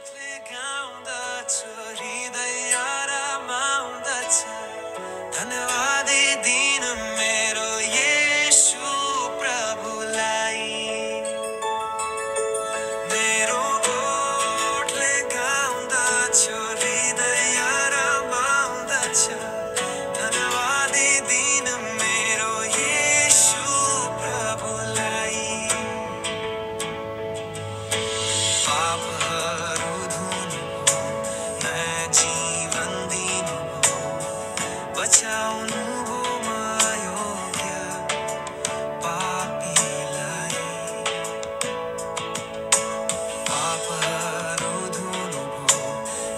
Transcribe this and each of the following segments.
गाउँदछु हृदय रमाउँदछ धन्यवादी दिन मेरो येशू प्रभुलाई मेरो ओठले गाउँदछु हृदय रमाउँदछ धन्यवादी दिन मेरो येशू प्रभुलाई पापहरू धुनुभयो नयाँ जीवन दिनुभयो बचाउनुभयो अयोग्य पापीलाई पापहरू धुनुभयो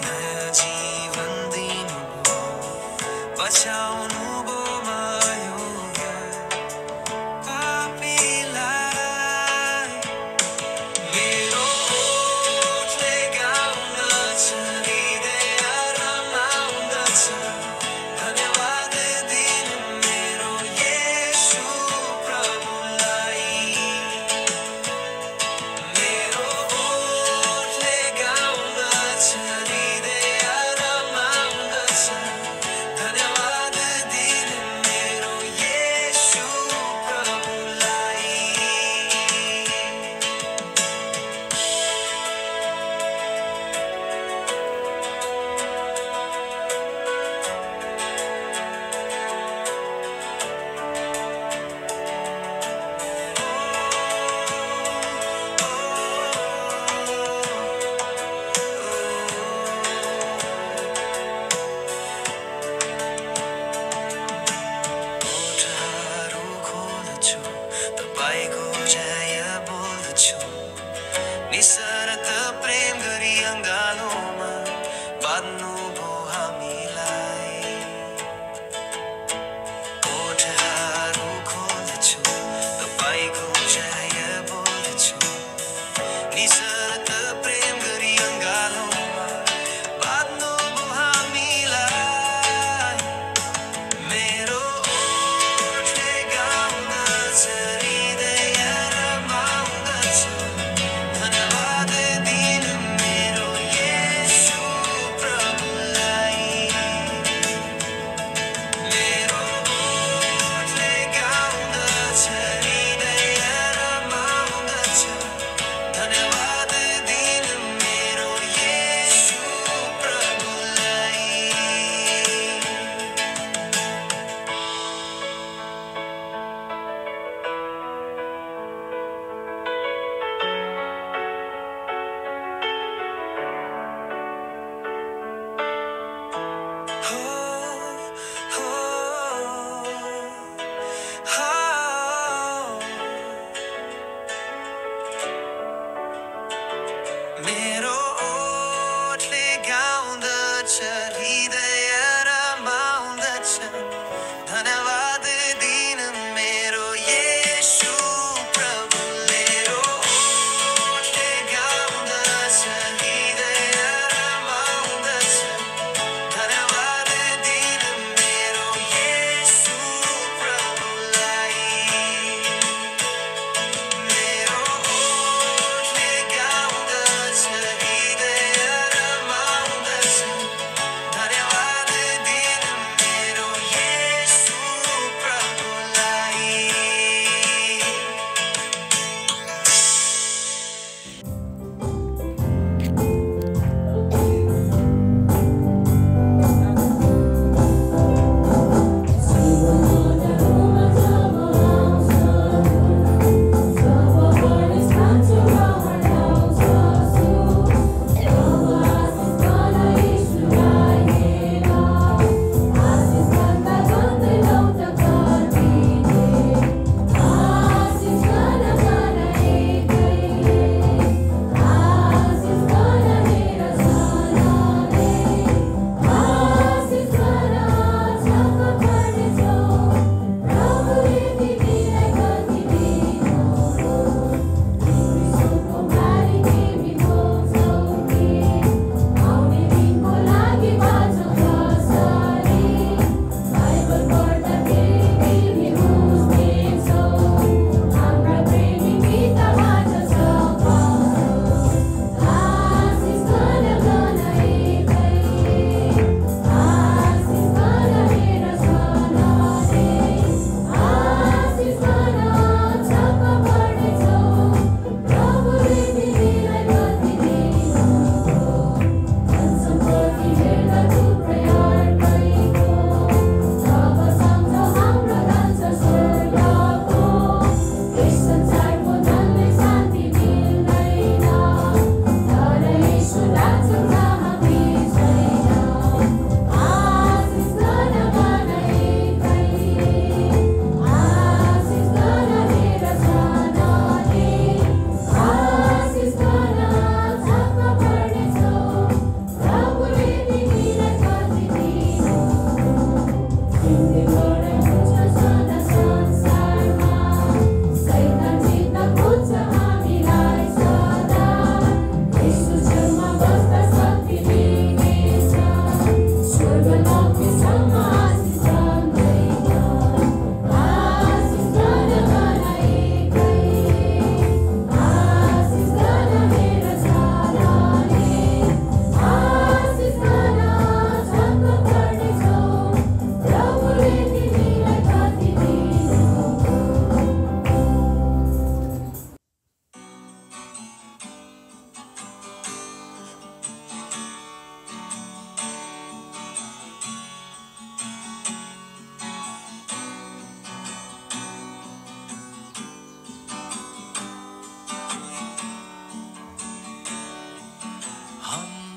नयाँ जीवन दिनुभयो बचाउनुभयो अयोग्य पापीलाई मेरो ओठले गाउँदछ हृदय रमाउँदछ धन्यवाद दिन मेरो येशू प्रभुलाई मेरो ओठले गाउँदछ हृदय रमाउँदछ धन्यवाद दिन मेरो येशू प्रभुलाई ओठहरू खोल्दछु तपाईँको जय बोल्दछु निशरत प्रेम गरी अङ्गालोमा बाँध्नुभयो हामीलाई ओठहरू खोल्दछु तपाईँको जय बोल्दछु निशरत प्रेम गरी अङ्गालोमा बाँध्नुभयो हामीलाई मेरो ओठले गाउँदछ हृदय रमाउँदछ धन्यवाद दिन मेरो येशू प्रभुलाई मेरो ओठले गाउँदछ हृदय रमाउँदछ धन्यवाद दिन मेरो येशू प्रभुलाई मेरो ओठले गाउँदछ हृदय रमाउँदछ धन्यवाद दिन मेरो येशू प्रभु मेरो ओठले गाउँदछ हृदय रमाउँदछ धन्यवाद दिन मेरो येशू प्रभुलाई मेरो ओठले गाउँदछ हृदय रमाउँदछ धन्यवाद दिन मेरो येशू प्रभुलाई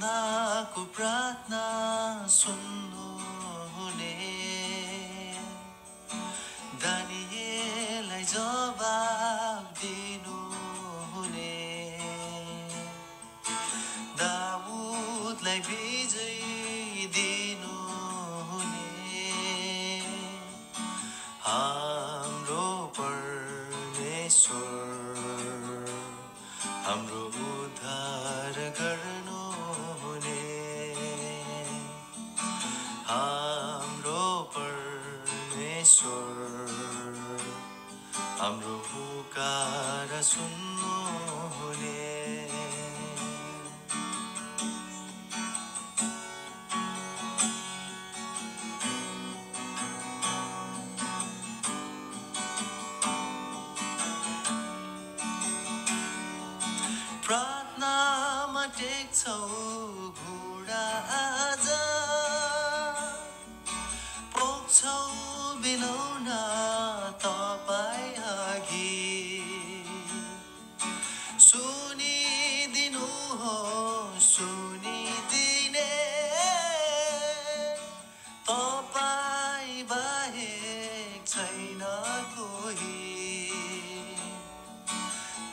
प्रार्थनाको प्रार्थना सुन्नु हुने दानिएललाई जवाब दिनु हुने दाउदलाई विजय दिनु हुने हाम्रो परमेश्वर हाम्रो उद्धार गर्नु हुने हाम्रो परमेश्वर हाम्रो पुकार सुन्नु हुने प्रार्थनामा टेक्छौ घुँडा आज पोख्छौ बिलौन तपाईँ अघि सुनिदिनु हो सुनिदिने तपाईँ बाहेक छैन कोही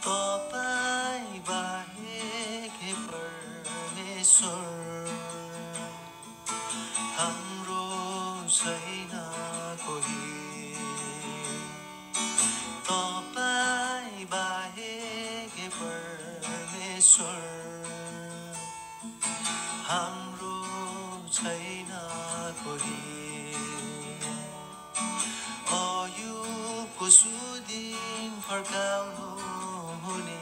तपाईँ बाहेक हे परमेश्वर हाम्रो छैन कोही तपाईँ बाहेक हे परमेश्वर हाम्रो छैन कोही अयुबको सुदिन फर्काउनु हुने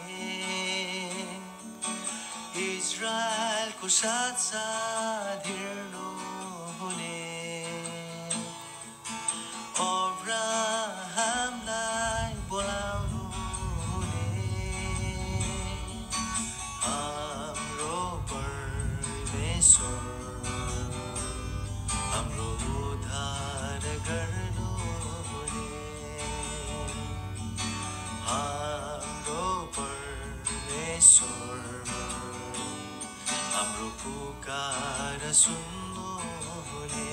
इजरायलको साथ साथ हिँड्नु हुने अब्राहमलाई बोलाउनु हुने हाम्रो परमेश्वर हाम्रो उद्धार गर्नु हुने हाम्रो परमेश्वर हाम्रो पुकार सुन्नु हुने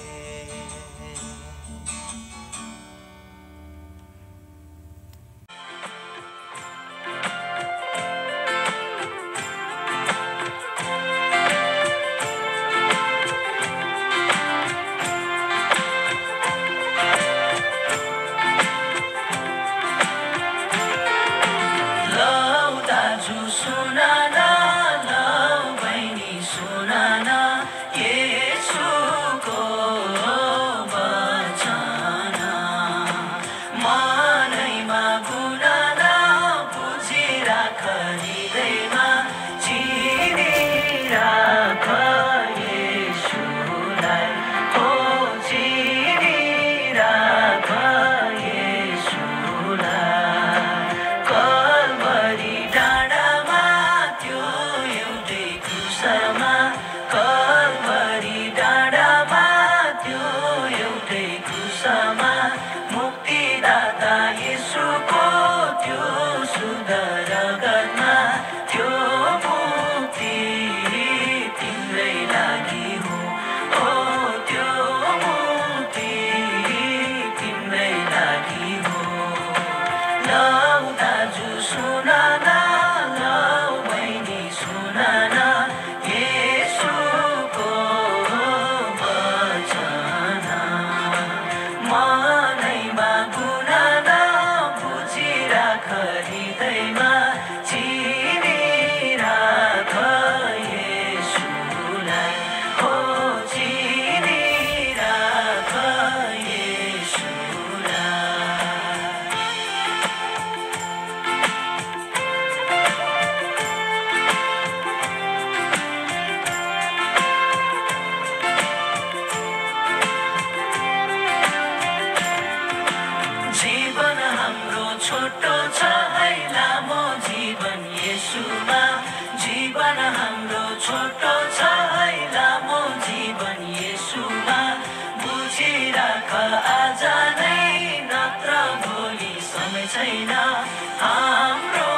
हाम्रो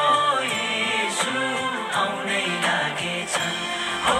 येशू आउनै लागेछन् हो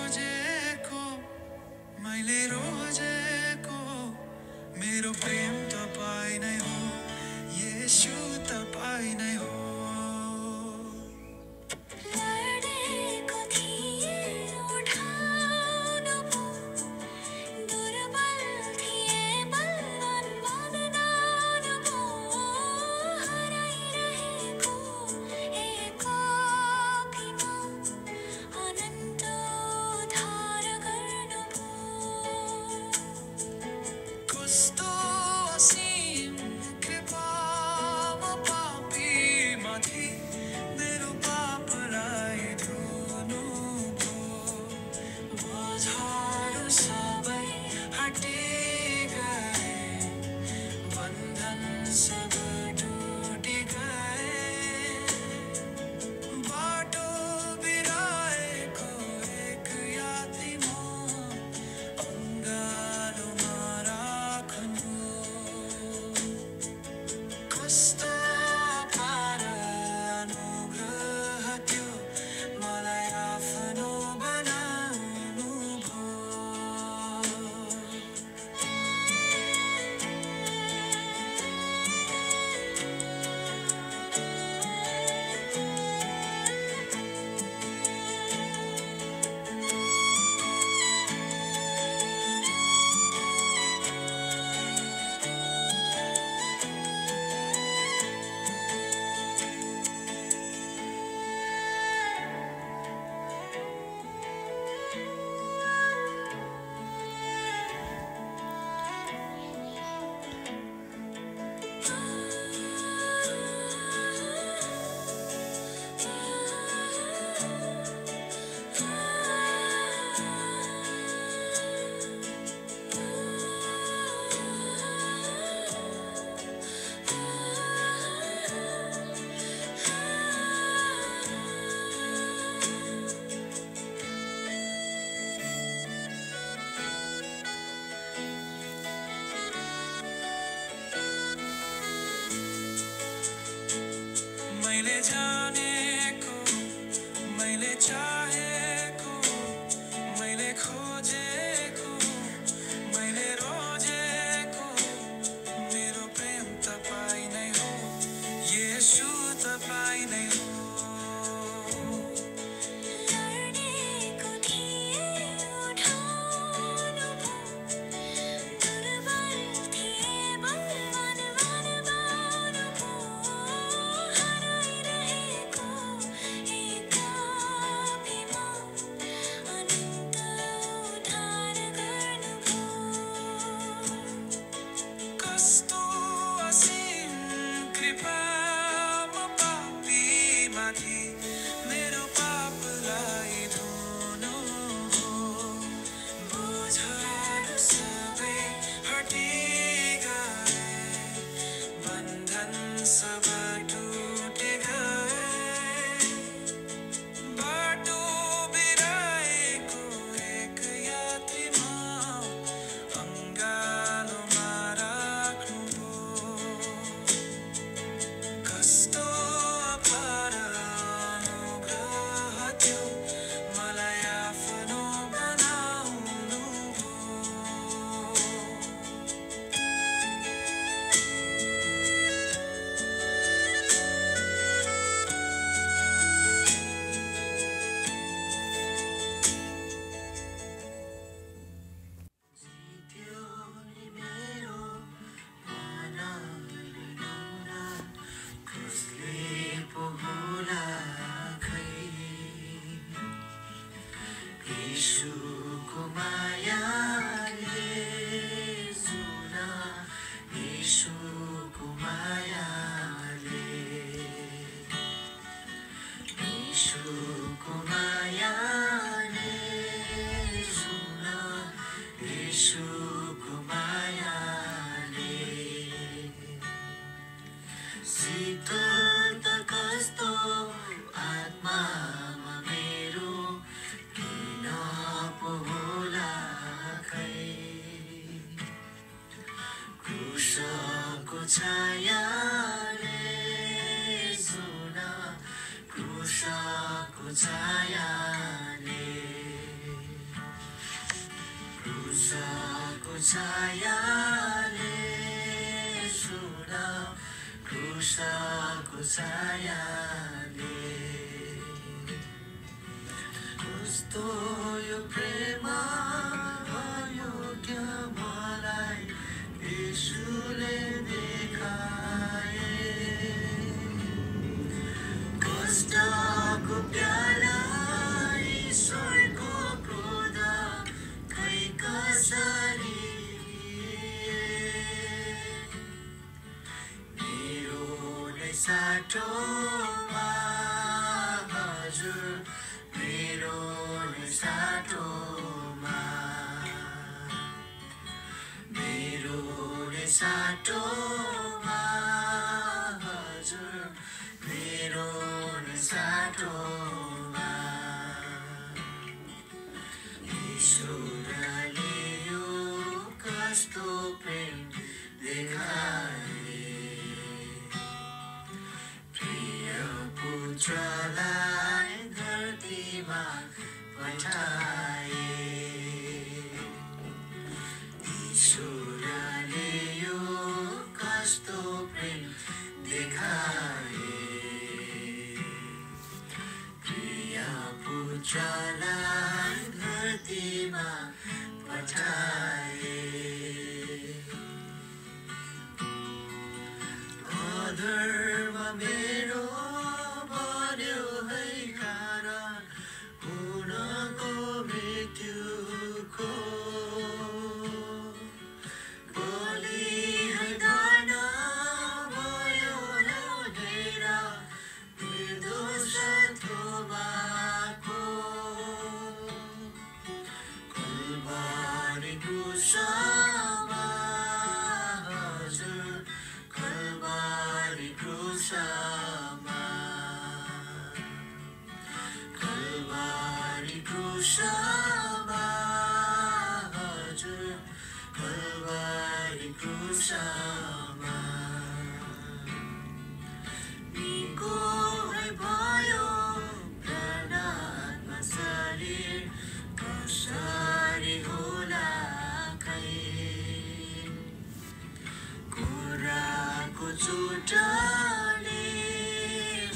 खोजेको मैले रोजेको मेरो प्रेम तपाईँ नै हो येशू तपाईँ नै हो लडेको थिए उठाउनु भो दुर्बल थिए बलवान बदनाउनु भो हराइरहेको एकाकीमा अनन्त उद्धार गर्नुभयो कस्तो असीम कृपा म पापीमाथि मेरो पापलाई धुनुभयो बोझहरू सबै हटी गए बन्धन सब टुटी गए बाटो बिराएको एक यात्री म अङ्गालोमा राख्नु कस्तो अपार अनुग्रह त्यो मलाई आफ्नो बनाउनु भयो मैले जानेको मैले चाहेको मैले खोजेको मैले रोजेको मेरो प्रेम तपाईँ नै हो येशू तपाईँ नै हो लडेको थिए उठाउनु भो दुर्बल थिए बलवान बदनाउनु भो हराइरहेको एकाकीमा अनन्त उद्धार गर्नुभयो कस्तो असीम कृपा म पापीमाथि मेरो पापलाई धुनुभयो बोझहरू सबै हटी गए बन्धन सब टुटी गए बाटो बिराएको एक यात्री म अङ्गालोमा राख्नुभयो कस्तो अपार अनुग्रह त्यो मलाई आफ्नो बनाउनु भयो जित्यो नि मेरो मनलिनौला क्रुसले पो होला खै येशूको मायाले सुन येशूको मायाले येशूको मायाले सुन येशूको मायाले शीतल त कस्तो आत्मामा मेरो किन पो होला खै क्रुसको छायाले सुन क्रुसको छायाले छायाले सुन क्रुसको छायाले कस्तो यो प्रेम अयोग्य मलाई यीशुले देखाए कष्टको प्याला ईश्वरको क्रोध खै कसरी मेरो नै साटोमा हजुर मेरो नै साटोमा मेरो नै साटोमा हजुर मेरो नै साटोमा ईश्वरले यो कस्तो प्रेम देखाए प्रिय पुत्रलाई धरतीमा पठाए ईश्वरले यो कस्तो प्रेम देखाए प्रिय पुत्रलाई धरतीमा पठाए अधर्म मेरो बन्यो है कारण उनको मृत्युको बलि है दान भयो ल्याउनेर निर्दोष थोमाको कल्वारी क्रुसमा हजुर कल्वारी क्रुसमा कल्वारी क्रुसमा हजुर कल्वारी क्रुसमा निको है भयो प्राणात्मा शरीर कसरी होला खै कुराको चोटले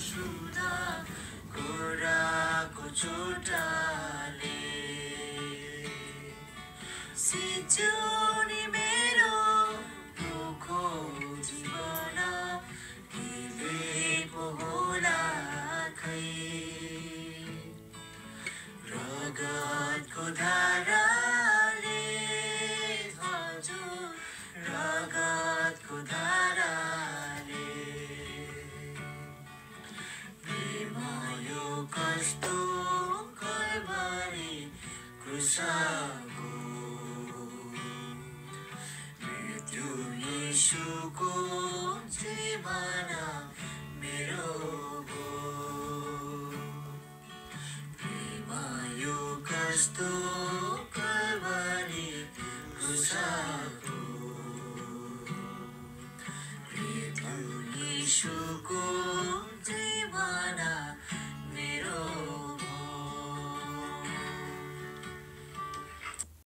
सुधा कुराको चोटले सिच्यो नि मेरो दुःखो जीवन हिलेको होला खै रगतको धाराले हजुर रगतको धाराले प्रेम यो कस्तो कल्वारी क्रुसको मृत्यु यीशुको जीवन मेरो हो प्रेम यो कस्तो कल्वारी क्रुसको मृत्यु यीशुको